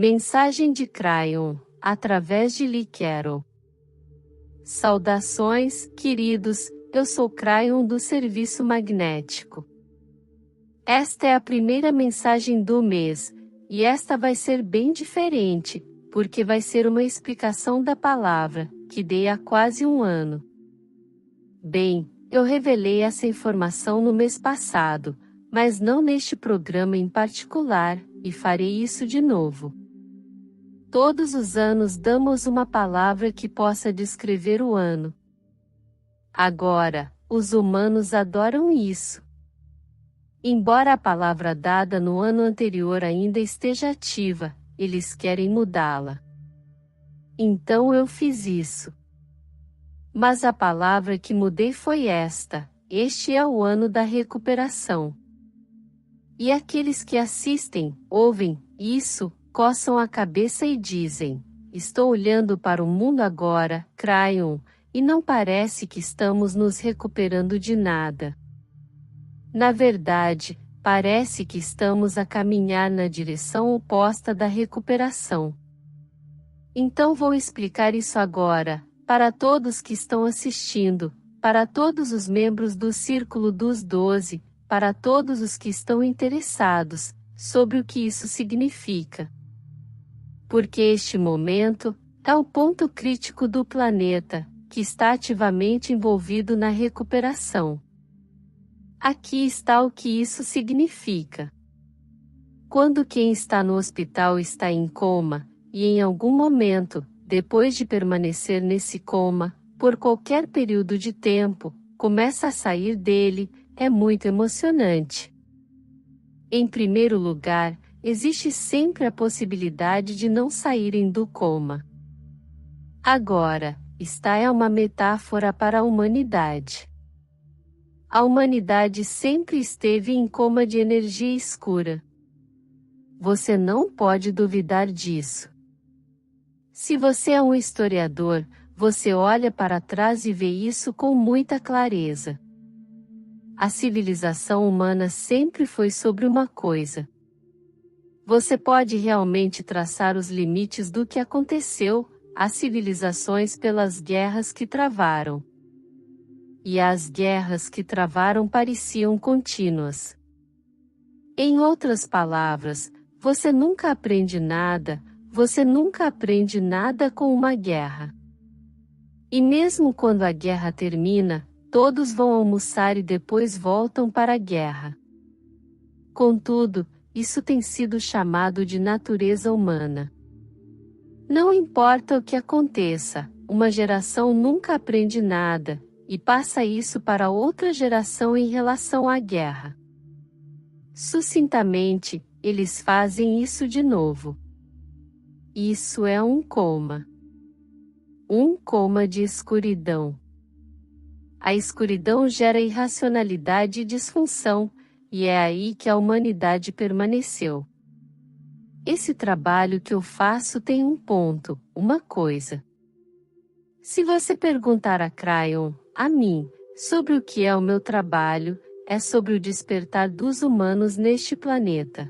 Mensagem de Cryon, através de Lee Carroll. Saudações, queridos, eu sou Cryon do Serviço Magnético. Esta é a primeira mensagem do mês, e esta vai ser bem diferente, porque vai ser uma explicação da palavra, que dei há quase um ano. Bem, eu revelei essa informação no mês passado, mas não neste programa em particular, e farei isso de novo. Todos os anos damos uma palavra que possa descrever o ano. Agora, os humanos adoram isso. Embora a palavra dada no ano anterior ainda esteja ativa, eles querem mudá-la. Então eu fiz isso. Mas a palavra que mudei foi esta: este é o ano da recuperação. E aqueles que assistem, ouvem isso, coçam a cabeça e dizem: estou olhando para o mundo agora, Cryon, e não parece que estamos nos recuperando de nada. Na verdade, parece que estamos a caminhar na direção oposta da recuperação. Então vou explicar isso agora, para todos que estão assistindo, para todos os membros do Círculo dos 12, para todos os que estão interessados, sobre o que isso significa. Porque este momento é o ponto crítico do planeta, que está ativamente envolvido na recuperação. Aqui está o que isso significa. Quando quem está no hospital está em coma, e em algum momento, depois de permanecer nesse coma, por qualquer período de tempo, começa a sair dele, é muito emocionante. Em primeiro lugar, existe sempre a possibilidade de não saírem do coma. Agora, esta é uma metáfora para a humanidade. A humanidade sempre esteve em coma de energia escura. Você não pode duvidar disso. Se você é um historiador, você olha para trás e vê isso com muita clareza. A civilização humana sempre foi sobre uma coisa. Você pode realmente traçar os limites do que aconteceu, as civilizações pelas guerras que travaram. E as guerras que travaram pareciam contínuas. Em outras palavras, você nunca aprende nada com uma guerra. E mesmo quando a guerra termina, todos vão almoçar e depois voltam para a guerra. Contudo, isso tem sido chamado de natureza humana. Não importa o que aconteça, uma geração nunca aprende nada, e passa isso para outra geração em relação à guerra. Sucintamente, eles fazem isso de novo. Isso é um coma. Um coma de escuridão. A escuridão gera irracionalidade e disfunção, e é aí que a humanidade permaneceu. Esse trabalho que eu faço tem um ponto, uma coisa. Se você perguntar a Cryon, a mim, sobre o que é o meu trabalho, é sobre o despertar dos humanos neste planeta.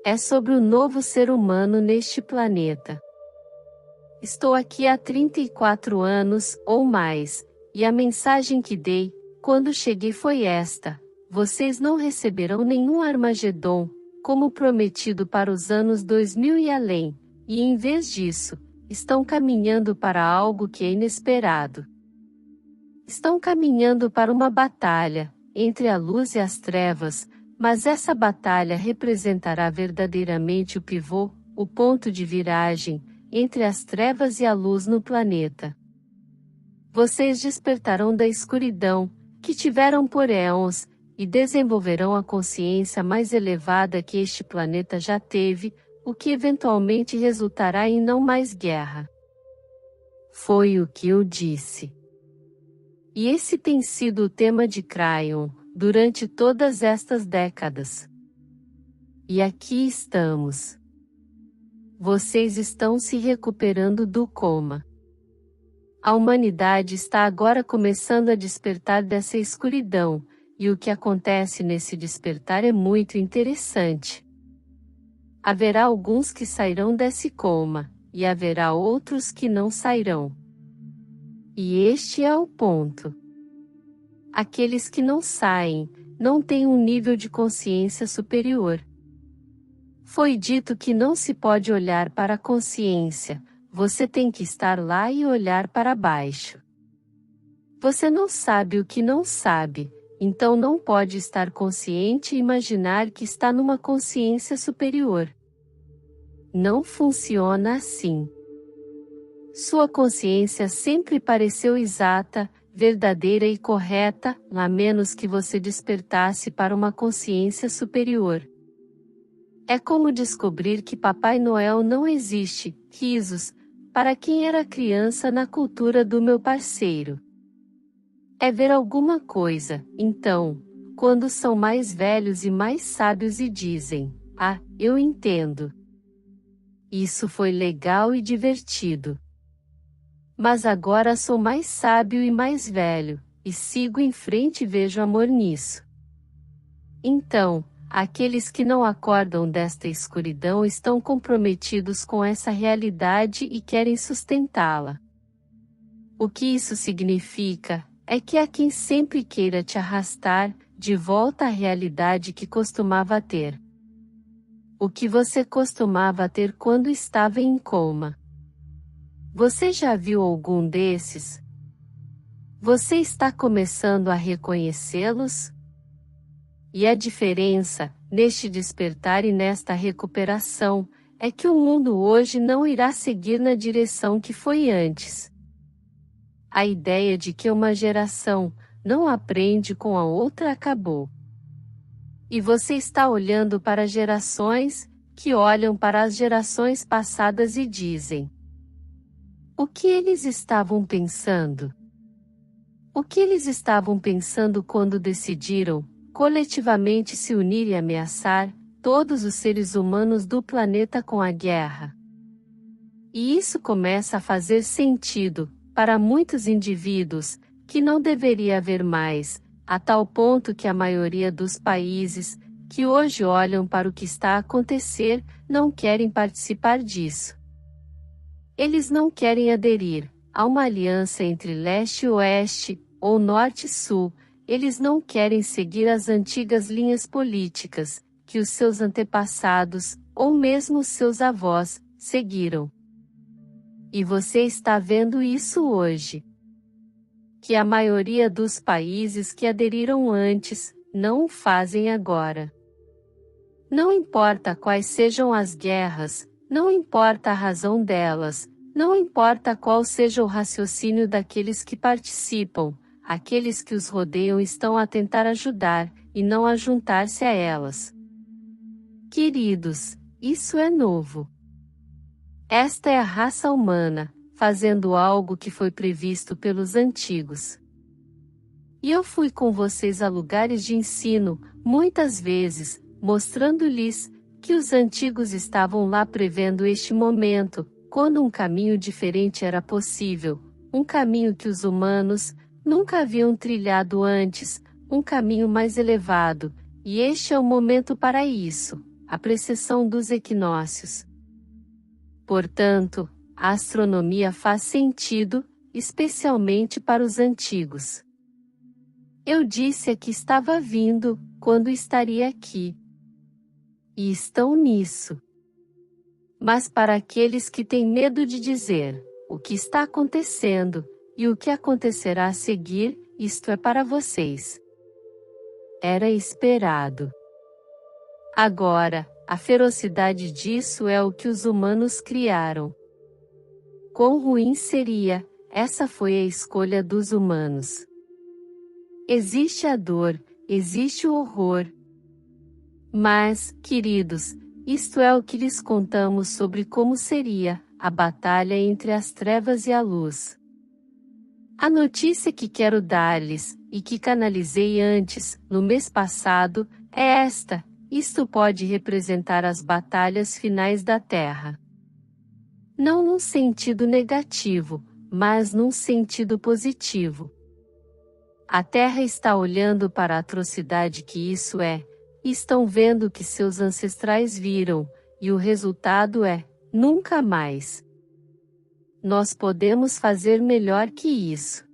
É sobre o novo ser humano neste planeta. Estou aqui há 34 anos, ou mais, e a mensagem que dei, quando cheguei foi esta: vocês não receberão nenhum Armagedon, como prometido para os anos 2000 e além, e em vez disso, estão caminhando para algo que é inesperado. Estão caminhando para uma batalha, entre a luz e as trevas, mas essa batalha representará verdadeiramente o pivô, o ponto de viragem, entre as trevas e a luz no planeta. Vocês despertarão da escuridão, que tiveram por éons, e desenvolverão a consciência mais elevada que este planeta já teve, o que eventualmente resultará em não mais guerra. Foi o que eu disse. E esse tem sido o tema de Cryon, durante todas estas décadas. E aqui estamos. Vocês estão se recuperando do coma. A humanidade está agora começando a despertar dessa escuridão, e o que acontece nesse despertar é muito interessante. Haverá alguns que sairão desse coma, e haverá outros que não sairão. E este é o ponto. Aqueles que não saem, não têm um nível de consciência superior. Foi dito que não se pode olhar para a consciência, você tem que estar lá e olhar para baixo. Você não sabe o que não sabe, então não pode estar consciente e imaginar que está numa consciência superior. Não funciona assim. Sua consciência sempre pareceu exata, verdadeira e correta, a menos que você despertasse para uma consciência superior. É como descobrir que Papai Noel não existe, risos, para quem era criança na cultura do meu parceiro. É ver alguma coisa, então, quando são mais velhos e mais sábios e dizem, ah, eu entendo. Isso foi legal e divertido. Mas agora sou mais sábio e mais velho, e sigo em frente e vejo amor nisso. Então, aqueles que não acordam desta escuridão estão comprometidos com essa realidade e querem sustentá-la. O que isso significa, é que há quem sempre queira te arrastar, de volta à realidade que costumava ter. O que você costumava ter quando estava em coma. Você já viu algum desses? Você está começando a reconhecê-los? E a diferença, neste despertar e nesta recuperação, é que o mundo hoje não irá seguir na direção que foi antes. A ideia de que uma geração não aprende com a outra acabou. E você está olhando para gerações que olham para as gerações passadas e dizem: o que eles estavam pensando? O que eles estavam pensando quando decidiram, coletivamente se unir e ameaçar todos os seres humanos do planeta com a guerra? E isso começa a fazer sentido, para muitos indivíduos, que não deveria haver mais, a tal ponto que a maioria dos países, que hoje olham para o que está a acontecer, não querem participar disso. Eles não querem aderir a uma aliança entre leste e oeste, ou norte e sul, eles não querem seguir as antigas linhas políticas, que os seus antepassados, ou mesmo os seus avós, seguiram. E você está vendo isso hoje. Que a maioria dos países que aderiram antes, não o fazem agora. Não importa quais sejam as guerras, não importa a razão delas, não importa qual seja o raciocínio daqueles que participam, aqueles que os rodeiam estão a tentar ajudar, e não a juntar-se a elas. Queridos, isso é novo. Esta é a raça humana, fazendo algo que foi previsto pelos antigos. E eu fui com vocês a lugares de ensino, muitas vezes, mostrando-lhes que os antigos estavam lá prevendo este momento, quando um caminho diferente era possível, um caminho que os humanos nunca haviam trilhado antes, um caminho mais elevado, e este é o momento para isso, a precessão dos equinócios. Portanto, a astronomia faz sentido, especialmente para os antigos. Eu disse que estava vindo, quando estaria aqui. E estão nisso. Mas para aqueles que têm medo de dizer o que está acontecendo, e o que acontecerá a seguir, isto é para vocês. Era esperado. Agora, a ferocidade disso é o que os humanos criaram. Quão ruim seria, essa foi a escolha dos humanos. Existe a dor, existe o horror. Mas, queridos, isto é o que lhes contamos sobre como seria a batalha entre as trevas e a luz. A notícia que quero dar-lhes, e que canalizei antes, no mês passado, é esta: isto pode representar as batalhas finais da Terra. Não num sentido negativo, mas num sentido positivo. A Terra está olhando para a atrocidade que isso é, e estão vendo o que seus ancestrais viram, e o resultado é: nunca mais. Nós podemos fazer melhor que isso.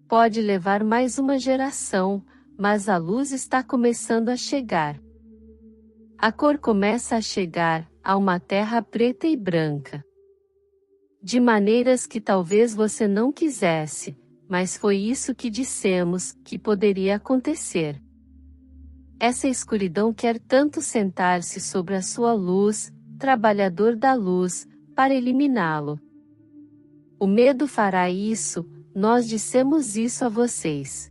Pode levar mais uma geração, mas a luz está começando a chegar. A cor começa a chegar, a uma terra preta e branca. De maneiras que talvez você não quisesse, mas foi isso que dissemos que poderia acontecer. Essa escuridão quer tanto sentar-se sobre a sua luz, trabalhador da luz, para eliminá-lo. O medo fará isso, nós dissemos isso a vocês.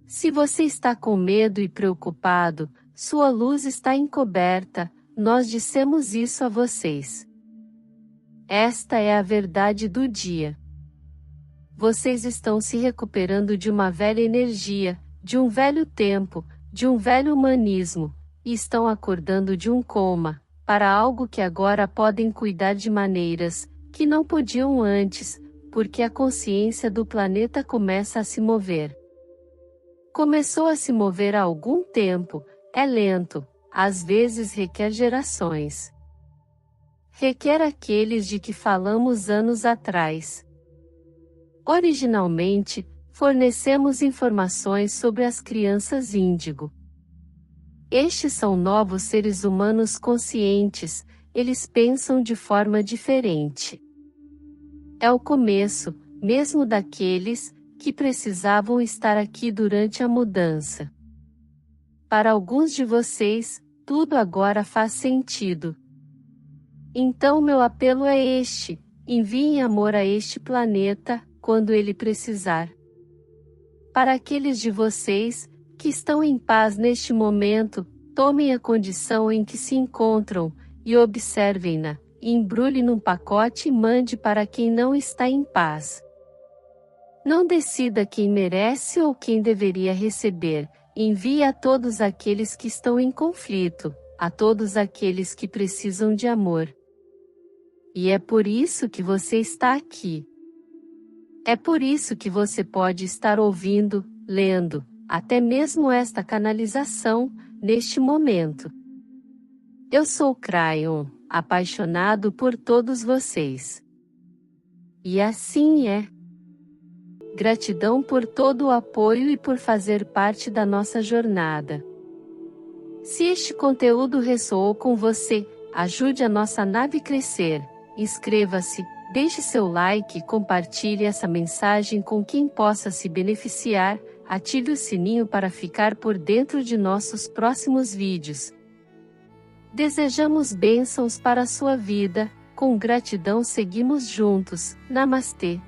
Se você está com medo e preocupado, sua luz está encoberta, nós dissemos isso a vocês. Esta é a verdade do dia. Vocês estão se recuperando de uma velha energia, de um velho tempo, de um velho humanismo, e estão acordando de um coma, para algo que agora podem cuidar de maneiras que não podiam antes, porque a consciência do planeta começa a se mover. Começou a se mover há algum tempo, é lento, às vezes requer gerações. Requer aqueles de que falamos anos atrás. Originalmente, fornecemos informações sobre as crianças índigo. Estes são novos seres humanos conscientes, eles pensam de forma diferente. É o começo, mesmo daqueles que precisavam estar aqui durante a mudança. Para alguns de vocês, tudo agora faz sentido. Então meu apelo é este: enviem amor a este planeta, quando ele precisar. Para aqueles de vocês, que estão em paz neste momento, tomem a condição em que se encontram, e observem-na, e embrulhe num pacote e mande para quem não está em paz. Não decida quem merece ou quem deveria receber, envie a todos aqueles que estão em conflito, a todos aqueles que precisam de amor. E é por isso que você está aqui. É por isso que você pode estar ouvindo, lendo, até mesmo esta canalização, neste momento. Eu sou Cryon, apaixonado por todos vocês. E assim é. Gratidão por todo o apoio e por fazer parte da nossa jornada. Se este conteúdo ressoou com você, ajude a nossa nave crescer. Inscreva-se, deixe seu like e compartilhe essa mensagem com quem possa se beneficiar, ative o sininho para ficar por dentro de nossos próximos vídeos. Desejamos bênçãos para a sua vida, com gratidão seguimos juntos, Namastê.